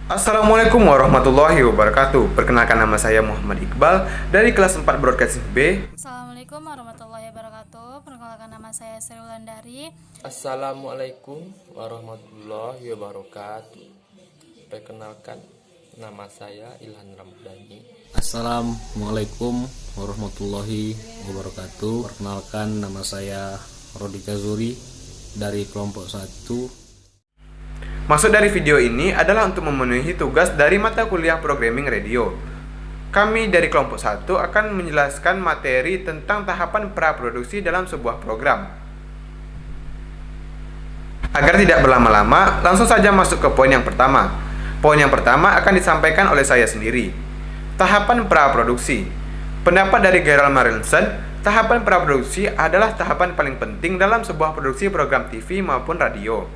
Assalamualaikum warahmatullahi wabarakatuh. Perkenalkan, nama saya Muhammad Iqbal dari kelas 4 Broadcasting B. Assalamualaikum warahmatullahi wabarakatuh. Perkenalkan, nama saya Sri Wulandari. Assalamualaikum warahmatullahi wabarakatuh. Perkenalkan, nama saya Ilhan Ramadhani. Assalamualaikum warahmatullahi wabarakatuh. Perkenalkan, nama saya Rodika Zuri dari kelompok 1. Maksud dari video ini adalah untuk memenuhi tugas dari mata kuliah Programming Radio. Kami dari kelompok 1 akan menjelaskan materi tentang tahapan praproduksi dalam sebuah program. Agar tidak berlama-lama, langsung saja masuk ke poin yang pertama. Poin yang pertama akan disampaikan oleh saya sendiri. Tahapan praproduksi. Pendapat dari Gerald Marlinson, tahapan praproduksi adalah tahapan paling penting dalam sebuah produksi program TV maupun radio.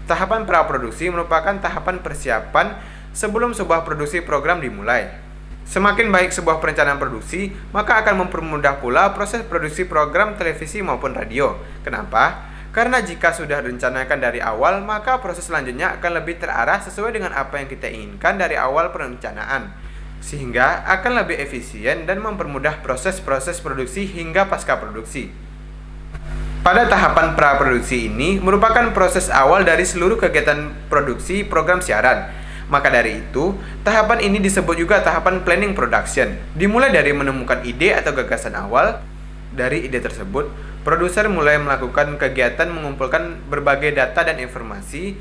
Tahapan praproduksi merupakan tahapan persiapan sebelum sebuah produksi program dimulai. Semakin baik sebuah perencanaan produksi, maka akan mempermudah pula proses produksi program televisi maupun radio. Kenapa? Karena jika sudah direncanakan dari awal, maka proses selanjutnya akan lebih terarah sesuai dengan apa yang kita inginkan dari awal perencanaan, sehingga akan lebih efisien dan mempermudah proses-proses produksi hingga pasca produksi. Pada tahapan praproduksi ini merupakan proses awal dari seluruh kegiatan produksi program siaran. Maka dari itu, tahapan ini disebut juga tahapan planning production. Dimulai dari menemukan ide atau gagasan awal. Dari ide tersebut, produser mulai melakukan kegiatan mengumpulkan berbagai data dan informasi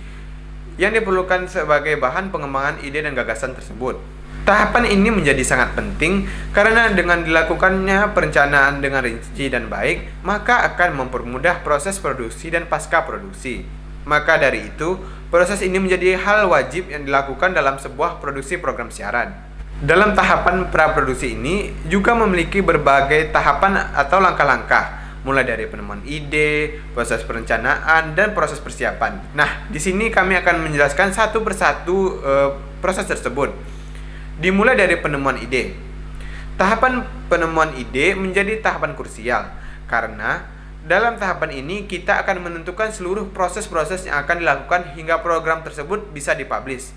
yang diperlukan sebagai bahan pengembangan ide dan gagasan tersebut. Tahapan ini menjadi sangat penting karena dengan dilakukannya perencanaan dengan rinci dan baik, maka akan mempermudah proses produksi dan pasca produksi. Maka dari itu, proses ini menjadi hal wajib yang dilakukan dalam sebuah produksi program siaran. Dalam tahapan praproduksi ini juga memiliki berbagai tahapan atau langkah-langkah, mulai dari penemuan ide, proses perencanaan, dan proses persiapan. Nah, di sini kami akan menjelaskan satu persatu proses tersebut. Dimulai dari penemuan ide. Tahapan penemuan ide menjadi tahapan krusial karena dalam tahapan ini kita akan menentukan seluruh proses-proses yang akan dilakukan hingga program tersebut bisa dipublish.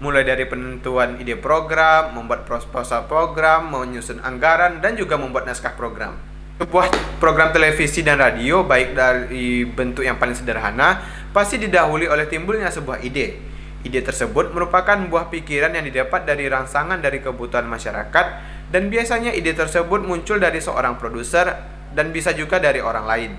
Mulai dari penentuan ide program, membuat proposal program, menyusun anggaran, dan juga membuat naskah program. Sebuah program televisi dan radio, baik dari bentuk yang paling sederhana, pasti didahului oleh timbulnya sebuah ide. Ide tersebut merupakan buah pikiran yang didapat dari rangsangan dari kebutuhan masyarakat, dan biasanya ide tersebut muncul dari seorang produser dan bisa juga dari orang lain.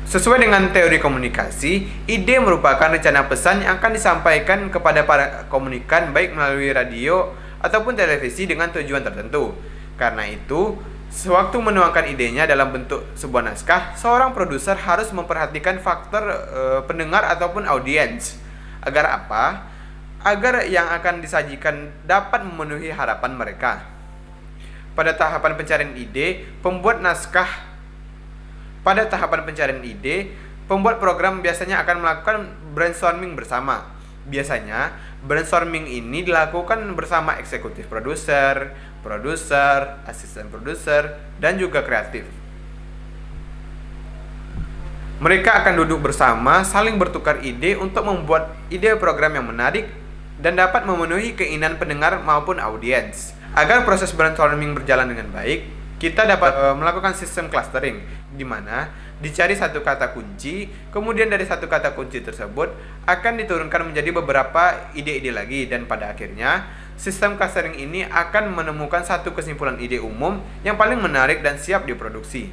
Sesuai dengan teori komunikasi, ide merupakan rencana pesan yang akan disampaikan kepada para komunikan baik melalui radio ataupun televisi dengan tujuan tertentu. Karena itu, sewaktu menuangkan idenya dalam bentuk sebuah naskah, seorang produser harus memperhatikan faktor pendengar ataupun audiens. Agar apa? Agar yang akan disajikan dapat memenuhi harapan mereka. Pada tahapan pencarian ide, pembuat program biasanya akan melakukan brainstorming bersama. Biasanya, brainstorming ini dilakukan bersama eksekutif produser, asisten produser, dan juga kreatif. Mereka akan duduk bersama, saling bertukar ide untuk membuat ide program yang menarik dan dapat memenuhi keinginan pendengar maupun audiens. Agar proses brainstorming berjalan dengan baik, kita dapat melakukan sistem clustering, di mana dicari satu kata kunci, kemudian dari satu kata kunci tersebut akan diturunkan menjadi beberapa ide-ide lagi, dan pada akhirnya sistem clustering ini akan menemukan satu kesimpulan ide umum yang paling menarik dan siap diproduksi.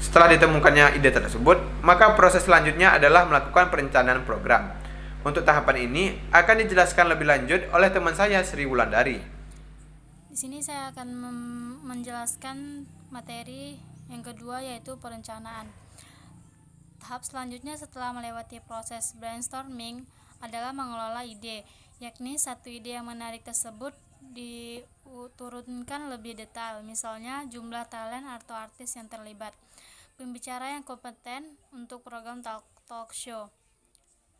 Setelah ditemukannya ide tersebut, maka proses selanjutnya adalah melakukan perencanaan program. Untuk tahapan ini akan dijelaskan lebih lanjut oleh teman saya, Sri Wulandari. Di sini saya akan menjelaskan materi yang kedua, yaitu perencanaan. Tahap selanjutnya setelah melewati proses brainstorming adalah mengelola ide, yakni satu ide yang menarik tersebut diturunkan lebih detail, misalnya jumlah talent atau artis yang terlibat, pembicara yang kompeten untuk program talk show.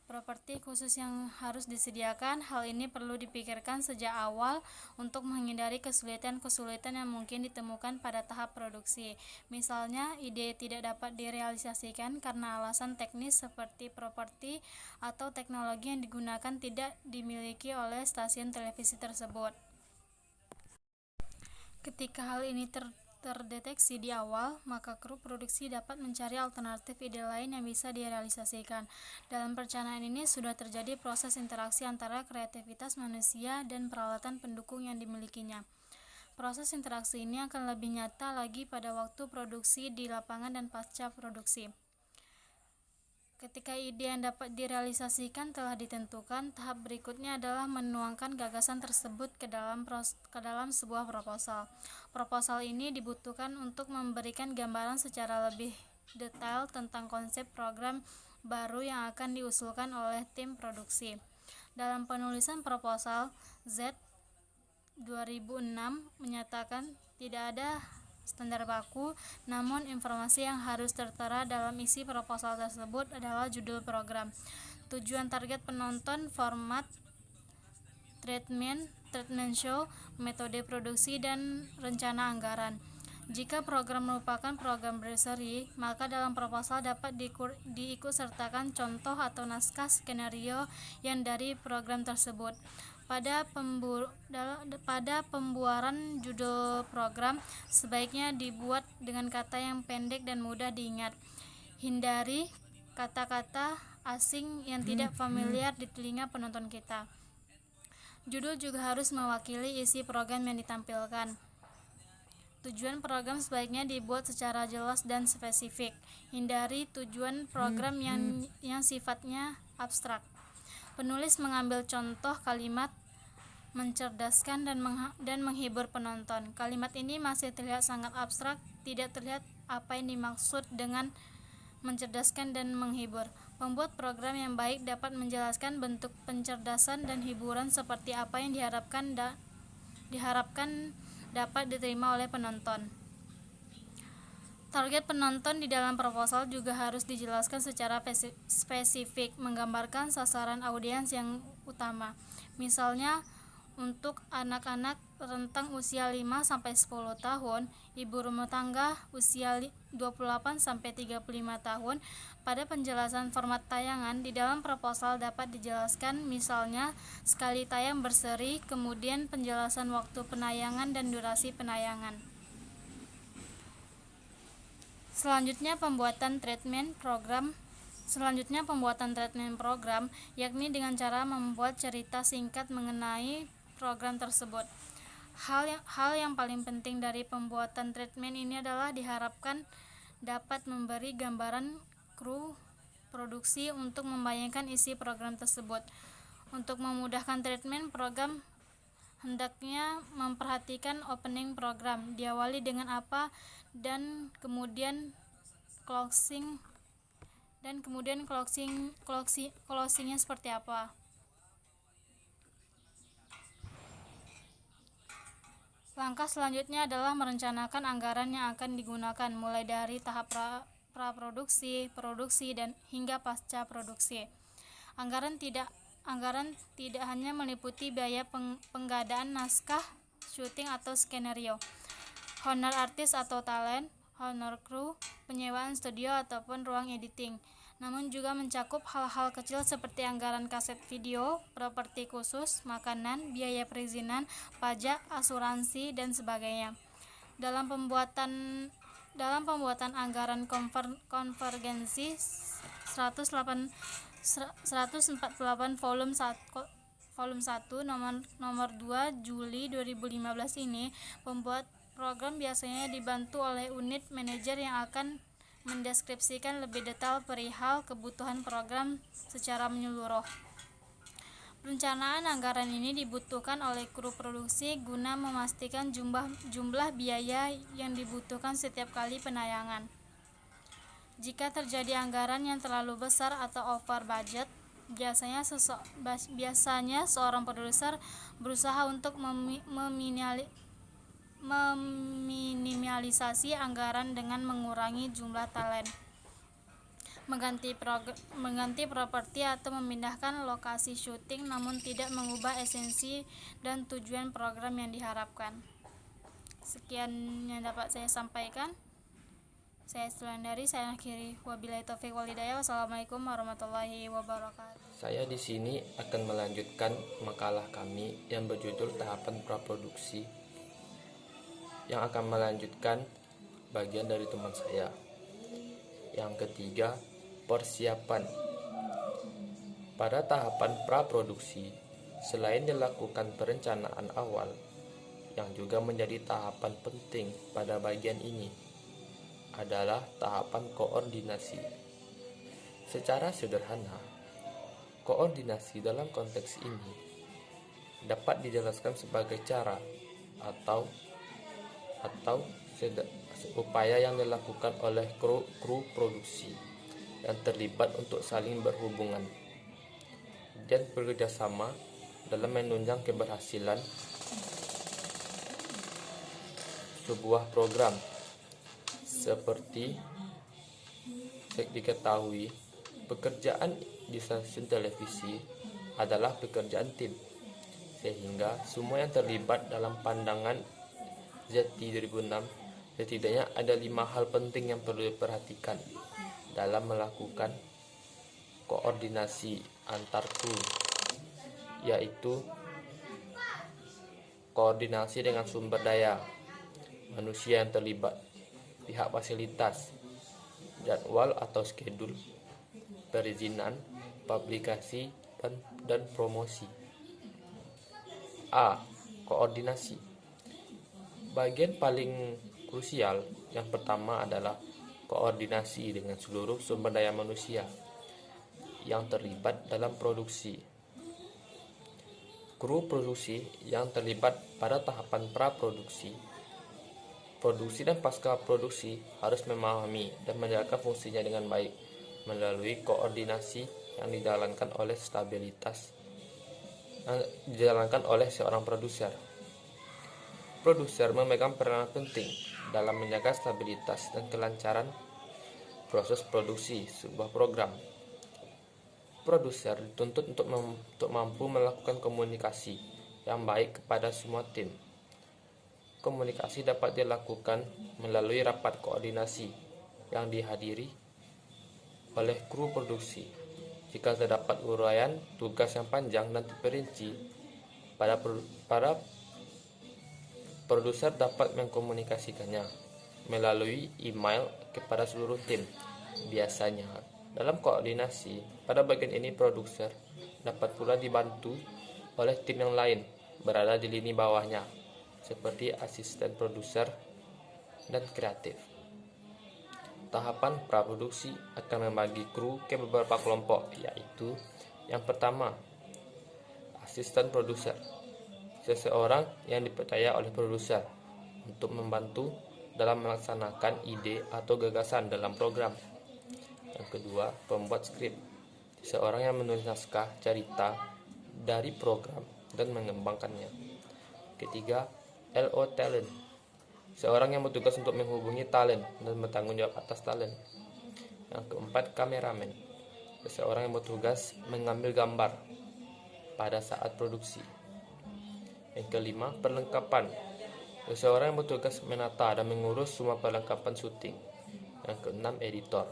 properti khusus yang harus disediakan. Hal ini perlu dipikirkan sejak awal untuk menghindari kesulitan-kesulitan yang mungkin ditemukan pada tahap produksi. Misalnya, ide tidak dapat direalisasikan karena alasan teknis seperti properti atau teknologi yang digunakan tidak dimiliki oleh stasiun televisi tersebut. Ketika hal ini terdeteksi di awal, maka kru produksi dapat mencari alternatif ide lain yang bisa direalisasikan. Dalam perencanaan ini sudah terjadi proses interaksi antara kreativitas manusia dan peralatan pendukung yang dimilikinya. Proses interaksi ini akan lebih nyata lagi pada waktu produksi di lapangan dan pasca produksi. Ketika ide yang dapat direalisasikan telah ditentukan, tahap berikutnya adalah menuangkan gagasan tersebut ke dalam sebuah proposal. Proposal ini dibutuhkan untuk memberikan gambaran secara lebih detail tentang konsep program baru yang akan diusulkan oleh tim produksi. Dalam penulisan proposal, Z 2006 menyatakan tidak ada standar baku, namun informasi yang harus tertera dalam isi proposal tersebut adalah judul program, tujuan target penonton, format, treatment show, metode produksi, dan rencana anggaran. Jika program merupakan program berseri, maka dalam proposal dapat diikutsertakan contoh atau naskah skenario yang dari program tersebut. Pada pembuaran judul program, sebaiknya dibuat dengan kata yang pendek dan mudah diingat. Hindari kata-kata asing yang tidak familiar di telinga penonton kita. Judul juga harus mewakili isi program yang ditampilkan. Tujuan program sebaiknya dibuat secara jelas dan spesifik. Hindari tujuan program yang sifatnya abstrak. Penulis mengambil contoh kalimat mencerdaskan dan menghibur penonton. Kalimat ini masih terlihat sangat abstrak, tidak terlihat apa yang dimaksud dengan mencerdaskan dan menghibur. Pembuat program yang baik dapat menjelaskan bentuk pencerdasan dan hiburan seperti apa yang diharapkan dapat diterima oleh penonton. Target penonton di dalam proposal juga harus dijelaskan secara spesifik, menggambarkan sasaran audiens yang utama. Misalnya, untuk anak-anak rentang usia 5-10 tahun, ibu rumah tangga usia 28-35 tahun. Pada penjelasan format tayangan, di dalam proposal dapat dijelaskan misalnya sekali tayang berseri, kemudian penjelasan waktu penayangan dan durasi penayangan. Selanjutnya pembuatan treatment program, yakni dengan cara membuat cerita singkat mengenai program tersebut. Hal yang paling penting dari pembuatan treatment ini adalah diharapkan dapat memberi gambaran kru produksi untuk membayangkan isi program tersebut. Untuk memudahkan treatment program, hendaknya memperhatikan opening program, diawali dengan apa, dan kemudian closingnya seperti apa. Langkah selanjutnya adalah merencanakan anggaran yang akan digunakan, mulai dari tahap praproduksi, produksi, dan hingga pasca produksi. Anggaran tidak hanya meliputi biaya penggadaan naskah, syuting atau skenario, honor artis atau talent, honor kru, penyewaan studio ataupun ruang editing, namun juga mencakup hal-hal kecil seperti anggaran kaset video, properti khusus, makanan, biaya perizinan, pajak, asuransi, dan sebagainya. Dalam pembuatan anggaran konvergensi 148 volume 1 nomor 2 Juli 2015 ini, pembuat program biasanya dibantu oleh unit manajer yang akan mendeskripsikan lebih detail perihal kebutuhan program secara menyeluruh. Perencanaan anggaran ini dibutuhkan oleh kru produksi guna memastikan jumlah biaya yang dibutuhkan setiap kali penayangan. Jika terjadi anggaran yang terlalu besar atau over budget, biasanya seorang produser berusaha untuk meminimalisasi anggaran dengan mengurangi jumlah talent. mengganti properti atau memindahkan lokasi syuting, namun tidak mengubah esensi dan tujuan program yang diharapkan. Sekian yang dapat saya sampaikan. Saya Sulandari, saya akhiri. Wabillahi taufiq wal hidayah. Wassalamualaikum warahmatullahi wabarakatuh. Saya di sini akan melanjutkan makalah kami yang berjudul tahapan praproduksi, yang akan melanjutkan bagian dari teman saya. Yang ketiga, persiapan. Pada tahapan praproduksi, selain dilakukan perencanaan awal, yang juga menjadi tahapan penting pada bagian ini, adalah tahapan koordinasi. Secara sederhana, koordinasi dalam konteks ini dapat dijelaskan sebagai cara atau upaya yang dilakukan oleh kru produksi yang terlibat untuk saling berhubungan dan bekerjasama dalam menunjang keberhasilan sebuah program. Seperti diketahui, pekerjaan di stasiun televisi adalah pekerjaan tim, sehingga semua yang terlibat dalam pandangan ZT 2006 setidaknya ada 5 hal penting yang perlu diperhatikan dalam melakukan koordinasi antar kru, yaitu koordinasi dengan sumber daya manusia yang terlibat, pihak fasilitas, jadwal atau schedule, perizinan, publikasi, dan promosi. A. Koordinasi. Bagian paling krusial yang pertama adalah koordinasi dengan seluruh sumber daya manusia yang terlibat dalam produksi. Kru produksi yang terlibat pada tahapan praproduksi, produksi dan pasca produksi harus memahami dan menjalankan fungsinya dengan baik melalui koordinasi yang dijalankan oleh seorang produser. Produser memegang peranan penting dalam menjaga stabilitas dan kelancaran proses produksi sebuah program. Produser dituntut untuk mampu melakukan komunikasi yang baik kepada semua tim. Komunikasi dapat dilakukan melalui rapat koordinasi yang dihadiri oleh kru produksi. Jika terdapat uraian tugas yang panjang dan terperinci, para produser dapat mengkomunikasikannya melalui email kepada seluruh tim. Biasanya, dalam koordinasi, pada bagian ini produser dapat pula dibantu oleh tim yang lain berada di lini bawahnya, seperti asisten produser dan kreatif. Tahapan praproduksi akan membagi kru ke beberapa kelompok, yaitu yang pertama, asisten produser, seseorang yang dipercaya oleh produser untuk membantu dalam melaksanakan ide atau gagasan dalam program. Yang kedua, pembuat skrip, seseorang yang menulis naskah cerita dari program dan mengembangkannya. Ketiga, LO talent, seorang yang bertugas untuk menghubungi talent dan bertanggung jawab atas talent. Yang keempat, kameramen, seseorang yang bertugas mengambil gambar pada saat produksi. Yang kelima, perlengkapan, seseorang yang bertugas menata dan mengurus semua perlengkapan syuting. Yang keenam, editor,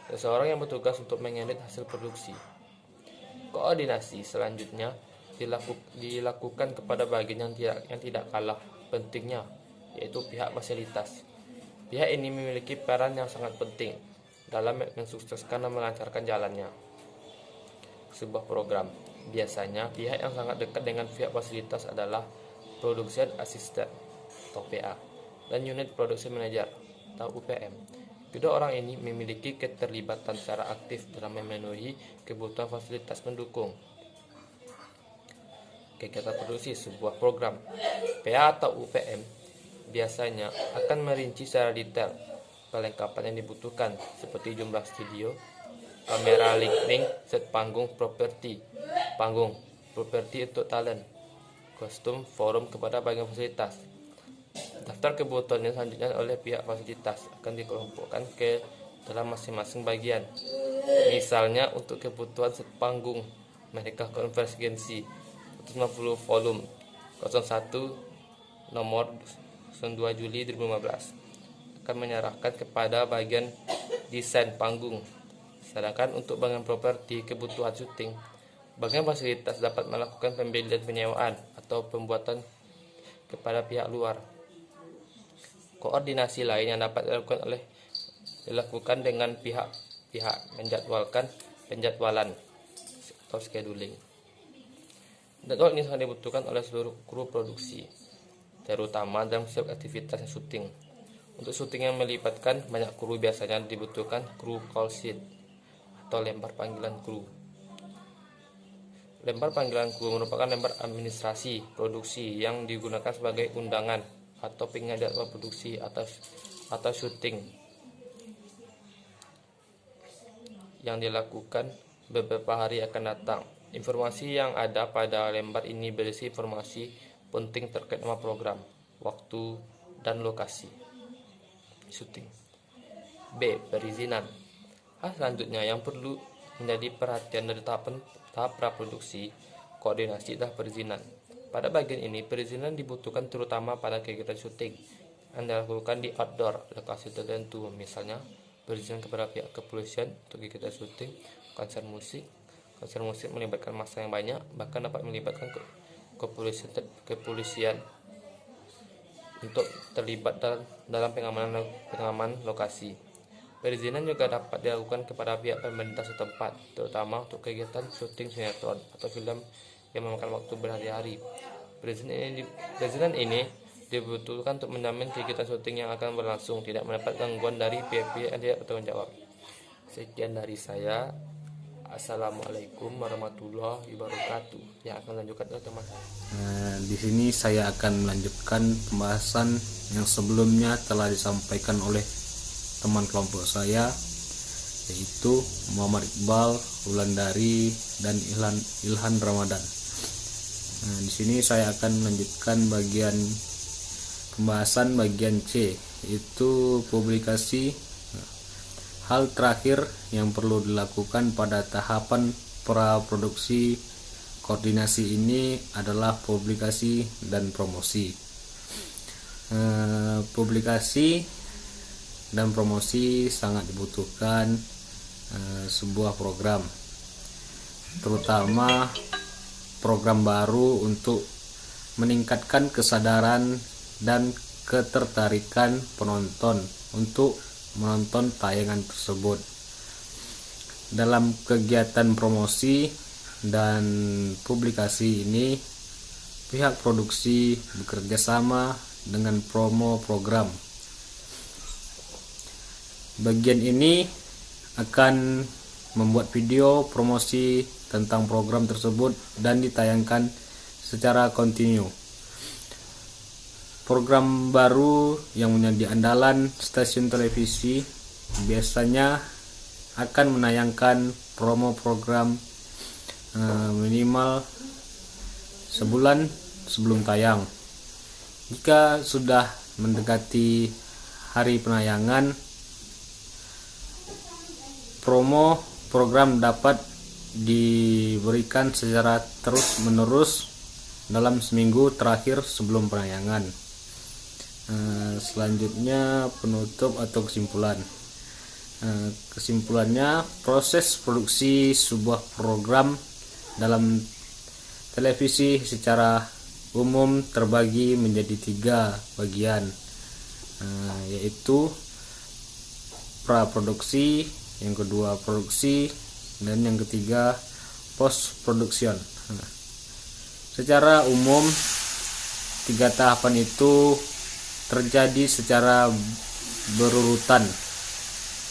seseorang yang bertugas untuk mengedit hasil produksi. Koordinasi selanjutnya dilakukan kepada bagian yang tidak kalah pentingnya, yaitu pihak fasilitas. Pihak ini memiliki peran yang sangat penting dalam mensukseskan dan melancarkan jalannya sebuah program. Biasanya pihak yang sangat dekat dengan pihak fasilitas adalah Production Assistant atau PA dan Unit Production Manager atau UPM. Kedua orang ini memiliki keterlibatan secara aktif dalam memenuhi kebutuhan fasilitas pendukung kegiatan produksi sebuah program. PA atau UPM biasanya akan merinci secara detail perlengkapan yang dibutuhkan, seperti jumlah studio, kamera, lighting, set panggung properti untuk talent, kostum, forum kepada bagian fasilitas. Daftar kebutuhan yang selanjutnya oleh pihak fasilitas akan dikelompokkan ke dalam masing-masing bagian. Misalnya untuk kebutuhan set panggung, mereka konvergensi 150 volume 01 nomor 2 Juli 2015 akan menyerahkan kepada bagian desain panggung. Sedangkan untuk bagian properti kebutuhan syuting, bagian fasilitas dapat melakukan pembelian penyewaan atau pembuatan kepada pihak luar. Koordinasi lain yang dapat dilakukan dengan pihak-pihak penjadwalan atau scheduling. Jadwal ini sangat dibutuhkan oleh seluruh kru produksi, terutama dalam setiap aktivitas syuting. Untuk syuting yang melibatkan banyak kru biasanya dibutuhkan kru call sheet atau lembar panggilan kru. Lembar panggilan kru merupakan lembar administrasi produksi yang digunakan sebagai undangan atau pengingat jadwal produksi atau syuting yang dilakukan beberapa hari akan datang. Informasi yang ada pada lembar ini berisi informasi penting terkait nama program, waktu, dan lokasi syuting. B. Perizinan. Hal selanjutnya yang perlu menjadi perhatian dari tahap praproduksi, koordinasi, dan perizinan. Pada bagian ini, perizinan dibutuhkan terutama pada kegiatan syuting yang dilakukan di outdoor lokasi tertentu, misalnya perizinan kepada pihak kepolisian untuk kegiatan syuting, konser musik. Konser musik melibatkan massa yang banyak, bahkan dapat melibatkan kepolisian untuk terlibat dalam pengamanan lokasi. Perizinan juga dapat dilakukan kepada pihak pemerintah setempat, terutama untuk kegiatan syuting sinetron atau film yang memakan waktu berhari-hari. Perizinan ini dibutuhkan untuk menjamin kegiatan syuting yang akan berlangsung tidak mendapat gangguan dari pihak-pihak yang tidak bertanggung jawab. Sekian dari saya. Assalamualaikum warahmatullahi wabarakatuh. Yang akan lanjutkan oleh teman saya. Di sini saya akan melanjutkan pembahasan yang sebelumnya telah disampaikan oleh teman kelompok saya, yaitu Muhammad Iqbal, Wulandari, dan Ilhan Ramadan. Di sini saya akan melanjutkan pembahasan bagian C, yaitu publikasi. Hal terakhir yang perlu dilakukan pada tahapan praproduksi koordinasi ini adalah publikasi dan promosi. Publikasi dan promosi sangat dibutuhkan sebuah program, terutama program baru untuk meningkatkan kesadaran dan ketertarikan penonton untuk menonton tayangan tersebut. Dalam kegiatan promosi dan publikasi ini, pihak produksi bekerja sama dengan promo program. Bagian ini akan membuat video promosi tentang program tersebut dan ditayangkan secara kontinu. Program baru yang menjadi andalan stasiun televisi biasanya akan menayangkan promo program minimal sebulan sebelum tayang. Jika sudah mendekati hari penayangan, promo program dapat diberikan secara terus-menerus dalam seminggu terakhir sebelum penayangan. Selanjutnya penutup atau kesimpulan. Kesimpulannya, proses produksi sebuah program dalam televisi secara umum terbagi menjadi 3 bagian, yaitu praproduksi, yang kedua produksi, dan yang ketiga post production. Secara umum 3 tahapan itu terjadi secara berurutan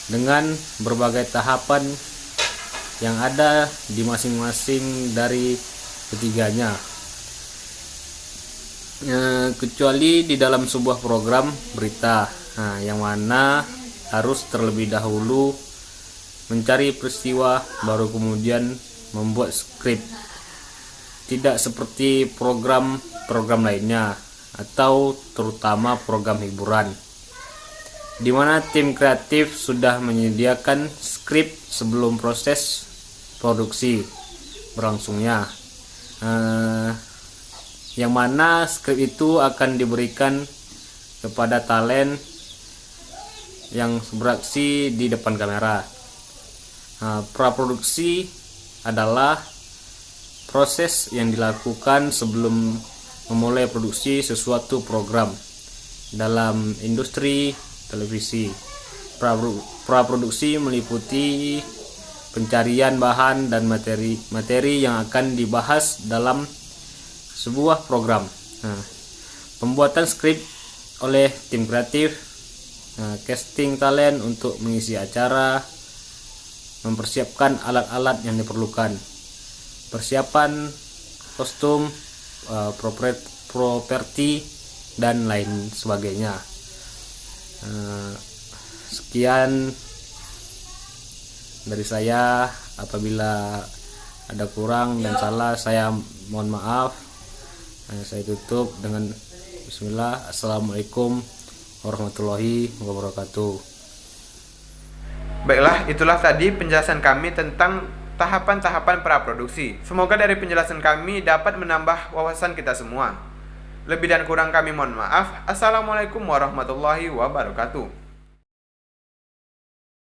dengan berbagai tahapan yang ada di masing-masing dari ketiganya. Kecuali di dalam sebuah program berita, yang mana harus terlebih dahulu mencari peristiwa baru kemudian membuat skrip. Tidak seperti program lainnya atau terutama program hiburan. di mana tim kreatif sudah menyediakan skrip sebelum proses produksi berlangsungnya, yang mana skrip itu akan diberikan kepada talent yang beraksi di depan kamera. Praproduksi adalah proses yang dilakukan sebelum memulai produksi sesuatu program dalam industri televisi. Praproduksi meliputi pencarian bahan dan materi yang akan dibahas dalam sebuah program. Pembuatan skrip oleh tim kreatif, casting talent untuk mengisi acara, mempersiapkan alat-alat yang diperlukan, persiapan kostum, properti dan lain sebagainya. Sekian dari saya. Apabila ada kurang dan salah, saya mohon maaf. Saya tutup dengan bismillah. Assalamualaikum warahmatullahi wabarakatuh. Baiklah, itulah tadi penjelasan kami tentang tahapan-tahapan praproduksi. Semoga dari penjelasan kami dapat menambah wawasan kita semua. Lebih dan kurang kami mohon maaf. Assalamualaikum warahmatullahi wabarakatuh.